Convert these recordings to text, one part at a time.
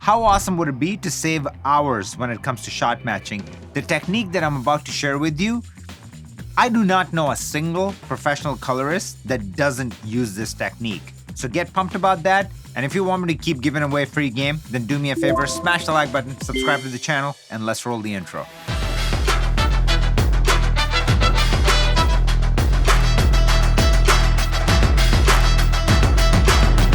How awesome would it be to save hours when it comes to shot matching? The technique that I'm about to share with you, I do not know a single professional colorist that doesn't use this technique. So get pumped about that. And if you want me to keep giving away free game, then do me a favor, smash the like button, subscribe to the channel, and let's roll the intro.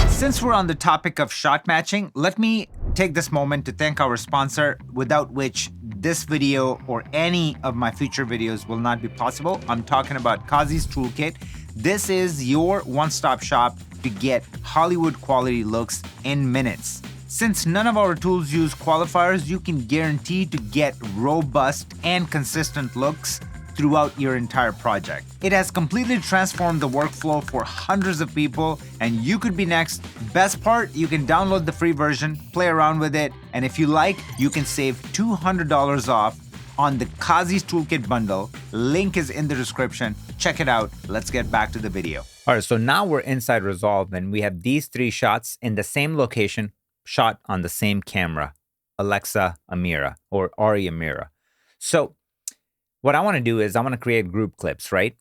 Since we're on the topic of shot matching, let me take this moment to thank our sponsor, without which this video or any of my future videos will not be possible. I'm talking about Qazi's Toolkit. This is your one-stop shop to get Hollywood quality looks in minutes. Since none of our tools use qualifiers, you can guarantee to get robust and consistent looks throughout your entire project. It has completely transformed the workflow for hundreds of people, and you could be next. Best part, you can download the free version, play around with it, and if you like, you can save $200 off on the Qazi's Toolkit bundle. Link is in the description. Check it out. Let's get back to the video. All right, so now we're inside Resolve, and we have these three shots in the same location, shot on the same camera, Alexa Amira or Ari Amira. So what I want to do is I want to create group clips, right?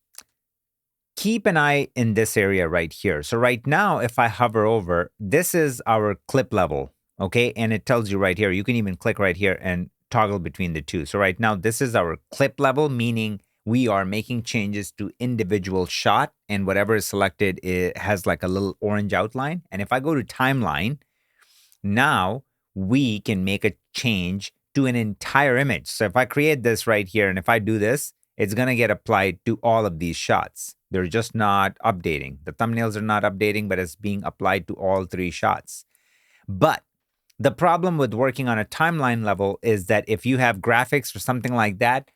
Keep an eye in this area right here. So right now, if I hover over, this is our clip level, okay? And it tells you right here, you can even click right here and toggle between the two. So right now, this is our clip level, meaning we are making changes to individual shot, and whatever is selected, it has like a little orange outline. And if I go to timeline, now we can make a change to an entire image. So if I create this right here, and if I do this, it's going to get applied to all of these shots. They're just not updating. The thumbnails are not updating, but it's being applied to all three shots. But the problem with working on a timeline level is that if you have graphics or something like that,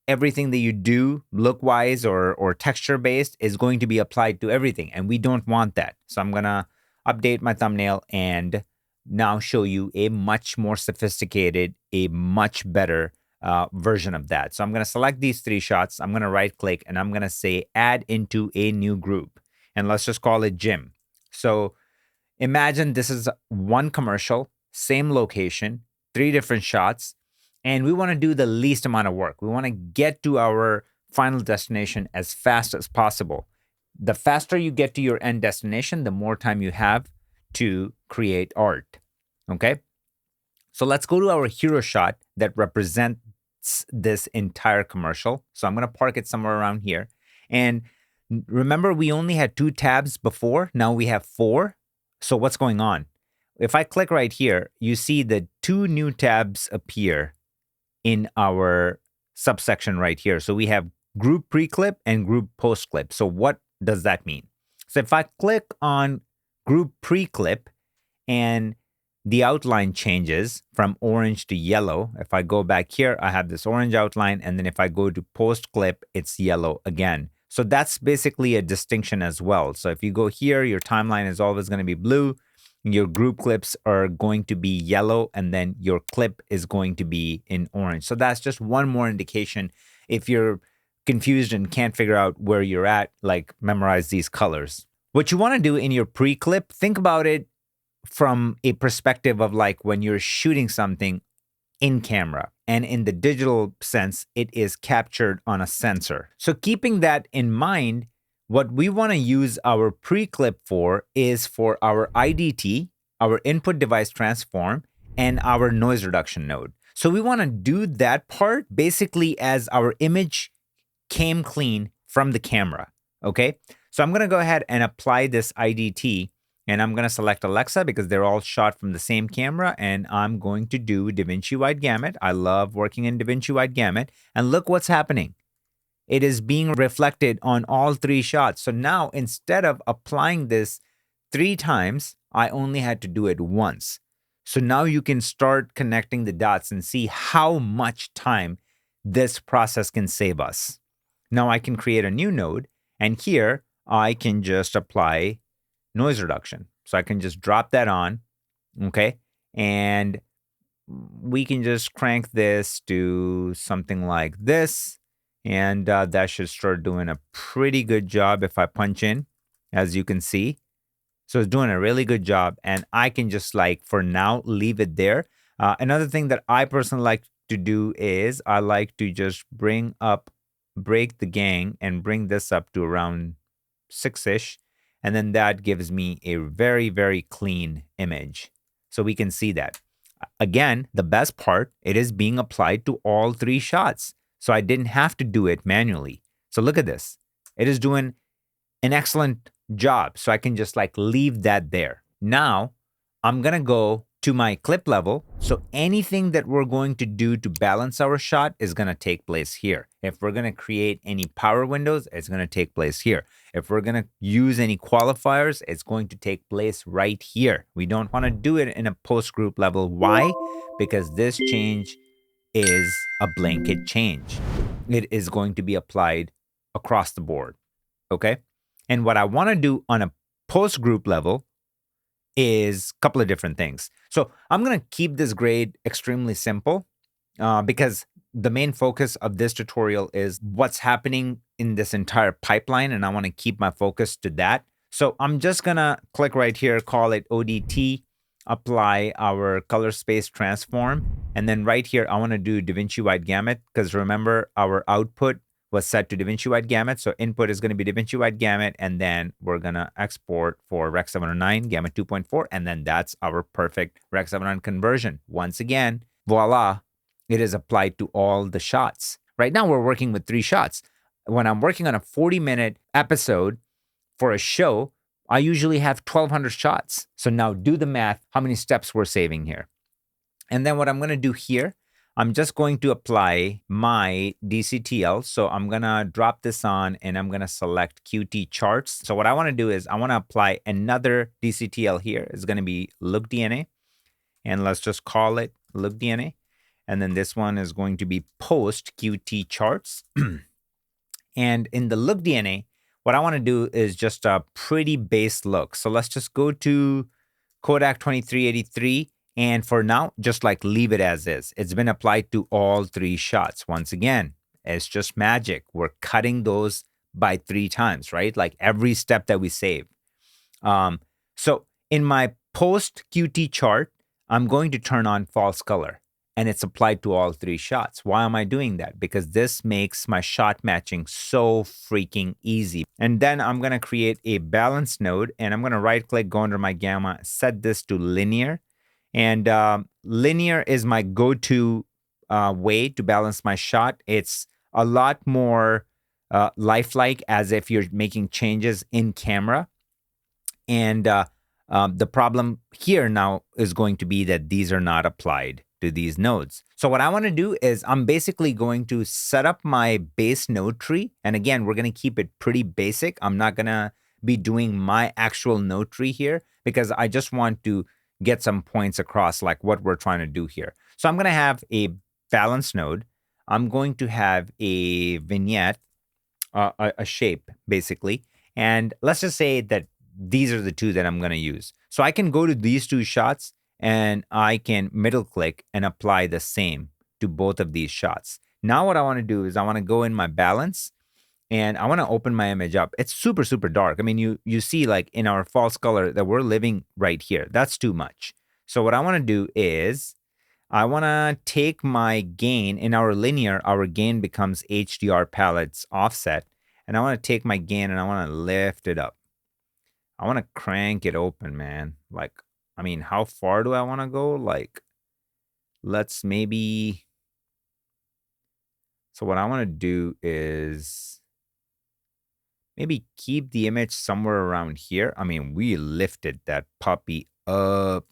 everything that you do look-wise or texture-based is going to be applied to everything, and we don't want that. So I'm going to update my thumbnail and now show you a much more sophisticated, a much better version of that. So I'm going to select these three shots. I'm going to right click and I'm going to say add into a new group, and let's just call it Jim. So imagine this is one commercial, same location, three different shots, and we want to do the least amount of work. We want to get to our final destination as fast as possible. The faster you get to your end destination, the more time you have to create art, okay? So let's go to our hero shot that represents this entire commercial. So I'm going to park it somewhere around here. And remember, we only had 2 tabs before. Now we have 4. So what's going on? If I click right here, you see the 2 new tabs appear in our subsection right here. So we have group pre-clip and group post-clip. So what does that mean? So if I click on group pre-clip and the outline changes from orange to yellow. If I go back here, I have this orange outline, and then if I go to post-clip, it's yellow again. So that's basically a distinction as well. So if you go here, your timeline is always going to be blue, your group clips are going to be yellow, and then your clip is going to be in orange. So that's just one more indication. If you're confused and can't figure out where you're at, like memorize these colors. What you want to do in your pre-clip, think about it from a perspective of like when you're shooting something in camera, and in the digital sense, it is captured on a sensor. So keeping that in mind, what we want to use our pre-clip for is for our IDT, our input device transform, and our noise reduction node. So we want to do that part basically as our image came clean from the camera, okay? So I'm going to go ahead and apply this IDT, and I'm going to select Alexa because they're all shot from the same camera, and I'm going to do DaVinci Wide Gamut. I love working in DaVinci Wide Gamut, and look what's happening. It is being reflected on all 3 shots. So now instead of applying this 3 times, I only had to do it once. So now you can start connecting the dots and see how much time this process can save us. Now I can create a new node, and here I can just apply noise reduction. So I can just drop that on, okay? And we can just crank this to something like this, and that should start doing a pretty good job if I punch in, as you can see. So it's doing a really good job. And I can just like, for now, leave it there. Another thing that I personally like to do is I like to just break the gang and bring this up to around 6-ish. And then that gives me a very, very clean image. So we can see that. Again, the best part, it is being applied to all 3 shots. So I didn't have to do it manually. So look at this. It is doing an excellent job. So I can just like leave that there. Now I'm going to go to my clip level. So anything that we're going to do to balance our shot is going to take place here. If we're going to create any power windows, it's going to take place here. If we're going to use any qualifiers, it's going to take place right here. We don't want to do it in a post group level. Why? Because this change is a blanket change. It is going to be applied across the board. Okay. And what I want to do on a post group level is a couple of different things. So I'm going to keep this grade extremely simple because the main focus of this tutorial is what's happening in this entire pipeline, and I want to keep my focus to that. So I'm just going to click right here, call it ODT, apply our color space transform, and then right here, I want to do DaVinci Wide Gamut because remember our output was set to DaVinci Wide Gamut. So input is going to be DaVinci Wide Gamut, and then we're going to export for Rec 709 Gamut 2.4, and then that's our perfect Rec 709 conversion. Once again, voila, it is applied to all the shots. Right now, we're working with 3 shots. When I'm working on a 40-minute episode for a show, I usually have 1,200 shots. So now do the math, how many steps we're saving here. And then what I'm going to do here, I'm just going to apply my DCTL. So I'm going to drop this on and I'm going to select QT charts. So what I want to do is I want to apply another DCTL here. It's going to be look DNA. And let's just call it look DNA. And then this one is going to be post QT charts. And in the look DNA, what I want to do is just a pretty base look. So let's just go to Kodak 2383. And for now, just like leave it as is. It's been applied to all 3 shots. Once again, it's just magic. We're cutting those by 3 times, right? Like every step that we save. So in my post QT chart, I'm going to turn on false color. And it's applied to all 3 shots. Why am I doing that? Because this makes my shot matching so freaking easy. And then I'm going to create a balance node. And I'm going to right click, go under my gamma, set this to linear. And linear is my go-to way to balance my shot. It's a lot more lifelike, as if you're making changes in camera. And the problem here now is going to be that these are not applied to these nodes. So what I want to do is I'm basically going to set up my base node tree. And again, we're going to keep it pretty basic. I'm not going to be doing my actual node tree here because I just want to get some points across like what we're trying to do here. So I'm going to have a balance node. I'm going to have a vignette, a shape basically. And let's just say that these are the 2 that I'm going to use. So I can go to these 2 shots and I can middle click and apply the same to both of these shots. Now what I want to do is I want to go in my balance and I want to open my image up. It's super, super dark. I mean, you see like in our false color that we're living right here. That's too much. So what I want to do is I want to take my gain in our linear. Our gain becomes HDR palettes offset. And I want to take my gain and I want to lift it up. I want to crank it open, man. Like, I mean, how far do I want to go? Like, let's maybe. So what I want to do is maybe keep the image somewhere around here. I mean, we lifted that puppy up.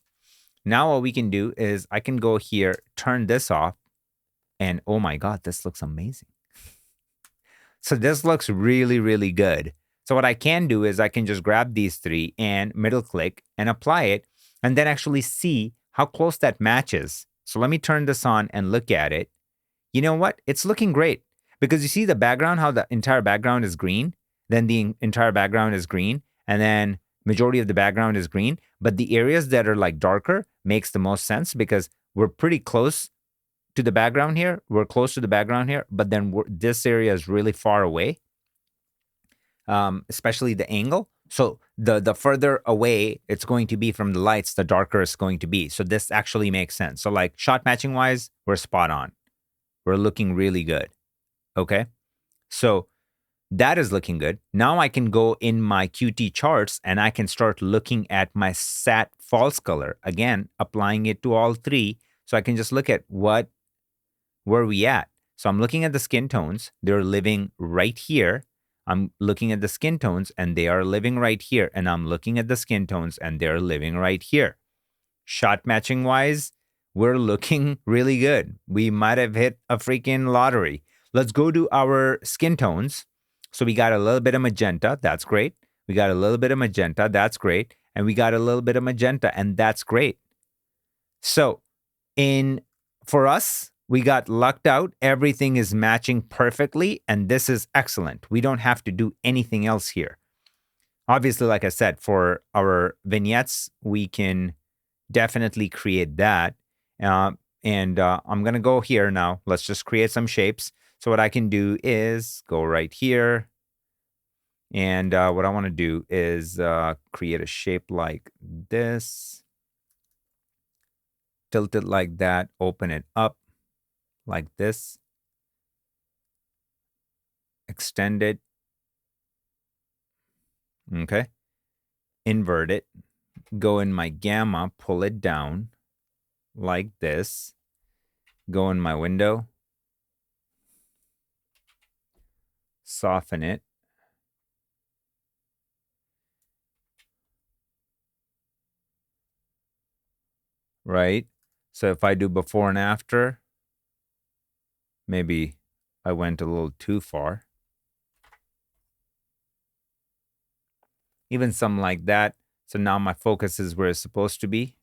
Now what we can do is I can go here, turn this off, and oh my God, this looks amazing. So this looks really, really good. So what I can do is I can just grab these 3 and middle click and apply it and then actually see how close that matches. So let me turn this on and look at it. You know what? It's looking great because you see the background, how the entire background is green. Then the entire background is green, and then majority of the background is green. But the areas that are like darker makes the most sense because we're pretty close to the background here. We're close to the background here, but then this area is really far away, especially the angle. So the further away it's going to be from the lights, the darker it's going to be. So this actually makes sense. So like shot matching wise, we're spot on. We're looking really good. Okay. So that is looking good. Now I can go in my QT charts and I can start looking at my sat false color. Again, applying it to all three. So I can just look at where we at. So I'm looking at the skin tones. They're living right here. I'm looking at the skin tones and they are living right here. And I'm looking at the skin tones and they're living right here. Shot matching wise, we're looking really good. We might have hit a freaking lottery. Let's go to our skin tones. So we got a little bit of magenta. That's great. We got a little bit of magenta. That's great. And we got a little bit of magenta. And that's great. So for us, we got lucked out. Everything is matching perfectly. And this is excellent. We don't have to do anything else here. Obviously, like I said, for our vignettes, we can definitely create that. I'm going to go here now. Let's just create some shapes. So what I can do is go right here. And what I want to do is create a shape like this. Tilt it like that. Open it up like this. Extend it. Okay. Invert it. Go in my gamma, pull it down like this. Go in my window. Soften it. Right? So if I do before and after, maybe I went a little too far. Even something like that. So now my focus is where it's supposed to be.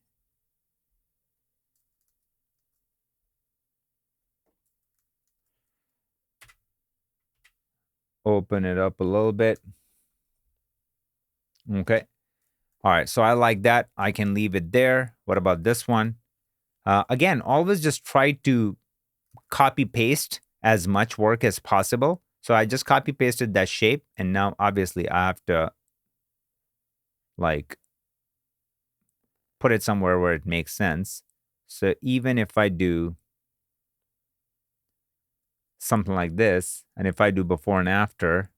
Open it up a little bit. Okay. All right. So I like that. I can leave it there. What about this one? Again, always just try to copy paste as much work as possible. So I just copy pasted that shape. And now obviously I have to like put it somewhere where it makes sense. So even if I do something like this, and if I do before and after,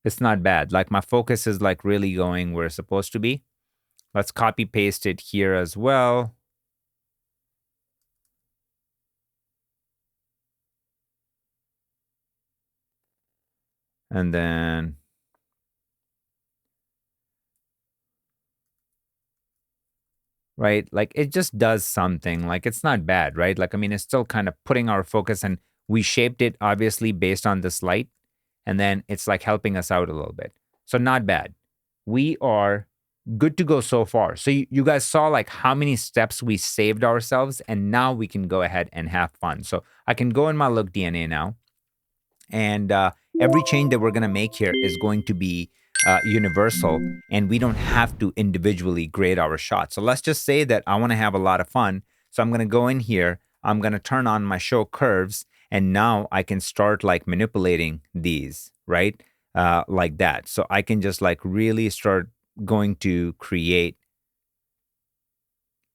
it's not bad. Like my focus is like really going where it's supposed to be. Let's copy paste it here as well. And then right, like it just does something. Like it's not bad, right? Like I mean, it's still kind of putting our focus, and we shaped it obviously based on this light, and then it's like helping us out a little bit. So not bad. We are good to go so far. So you guys saw like how many steps we saved ourselves, and now we can go ahead and have fun. So I can go in my look DNA now, and every change that we're going to make here is going to be universal, and we don't have to individually grade our shots. So let's just say that I want to have a lot of fun. So I'm going to go in here. I'm going to turn on my show curves, and now I can start like manipulating these, right? Like that. So I can just like really start going to create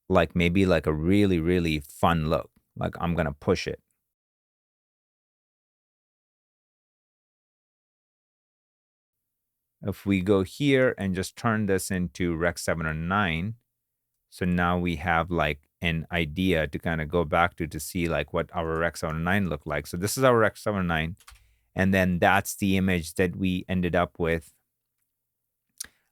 like maybe like a really, really fun look. Like I'm going to push it. If we go here and just turn this into Rec 709, so now we have like an idea to kind of go back to see like what our Rec 709 look like. So this is our Rec 709, and then that's the image that we ended up with.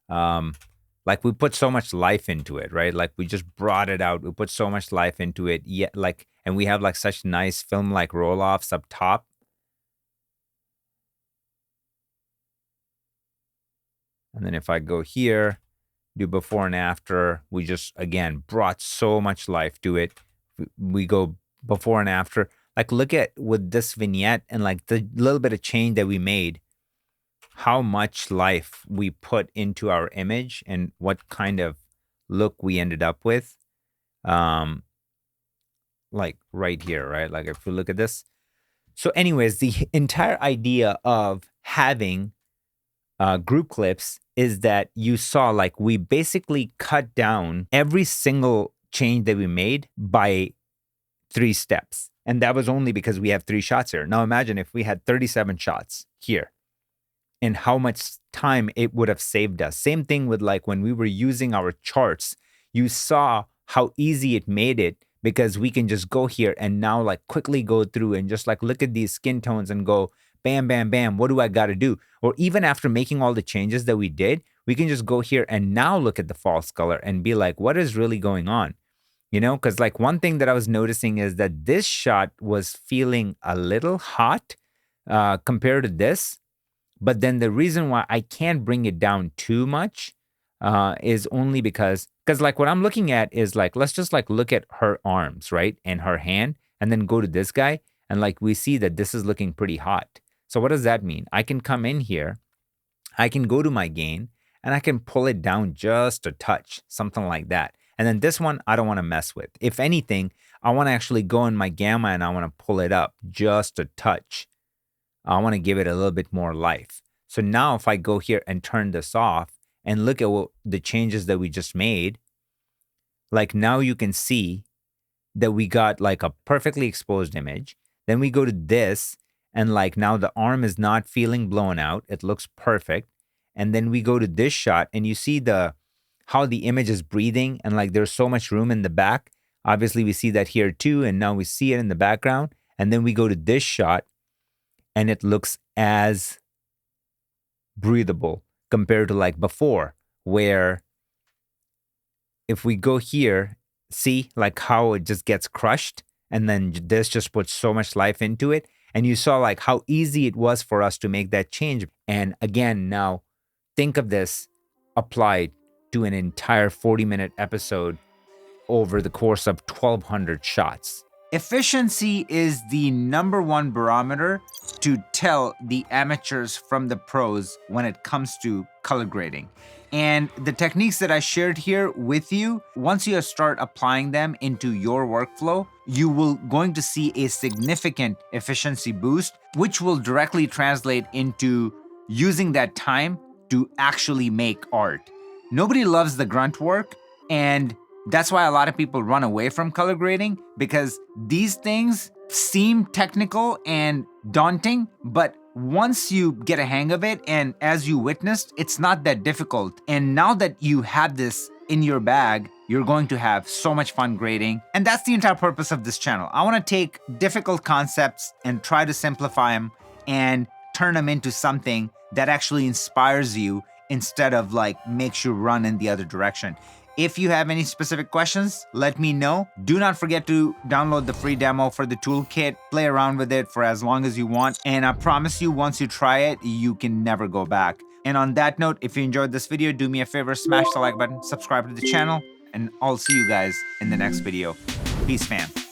Like we put so much life into it, right? Like we just brought it out. We put so much life into it. Yeah, like, and we have like such nice film-like roll-offs up top. And then if I go here, do before and after, we just, again, brought so much life to it. We go before and after. Like, look at with this vignette and like the little bit of change that we made, how much life we put into our image and what kind of look we ended up with. Like right here, right? Like if we look at this, So anyways, the entire idea of having group clips is that you saw like we basically cut down every single change that we made by 3 steps. And that was only because we have 3 shots here. Now imagine if we had 37 shots here and how much time it would have saved us. Same thing with like when we were using our charts, you saw how easy it made it because we can just go here and now like quickly go through and just like look at these skin tones and go, bam, bam, bam, what do I got to do? Or even after making all the changes that we did, we can just go here and now look at the false color and be like, what is really going on? You know, because like one thing that I was noticing is that this shot was feeling a little hot compared to this. But then the reason why I can't bring it down too much is only because like what I'm looking at is like, let's just like look at her arms, right? And her hand, and then go to this guy. And like we see that this is looking pretty hot. So what does that mean? I can come in here, I can go to my gain, and I can pull it down just a touch, something like that. And then this one, I don't want to mess with. If anything, I want to actually go in my gamma and I want to pull it up just a touch. I want to give it a little bit more life. So now if I go here and turn this off and look at the changes that we just made, like now you can see that we got like a perfectly exposed image. Then we go to this and like now the arm is not feeling blown out. It looks perfect. And then we go to this shot and you see how the image is breathing and like there's so much room in the back. Obviously we see that here too. And now we see it in the background. And then we go to this shot and it looks as breathable compared to like before, where if we go here, see like how it just gets crushed and then this just puts so much life into it. And you saw like how easy it was for us to make that change. And again, now think of this applied to an entire 40-minute episode over the course of 1,200 shots. Efficiency is the #1 barometer to tell the amateurs from the pros when it comes to color grading. And the techniques that I shared here with you, once you start applying them into your workflow, you will going to see a significant efficiency boost, which will directly translate into using that time to actually make art. Nobody loves the grunt work, and that's why a lot of people run away from color grading, because these things seem technical and daunting, but once you get a hang of it, and as you witnessed, it's not that difficult. And now that you have this in your bag, you're going to have so much fun grading. And that's the entire purpose of this channel. I want to take difficult concepts and try to simplify them and turn them into something that actually inspires you instead of like makes you run in the other direction. If you have any specific questions, let me know. Do not forget to download the free demo for the toolkit. Play around with it for as long as you want. And I promise you, once you try it, you can never go back. And on that note, if you enjoyed this video, do me a favor, smash the like button, subscribe to the channel, and I'll see you guys in the next video. Peace, fam.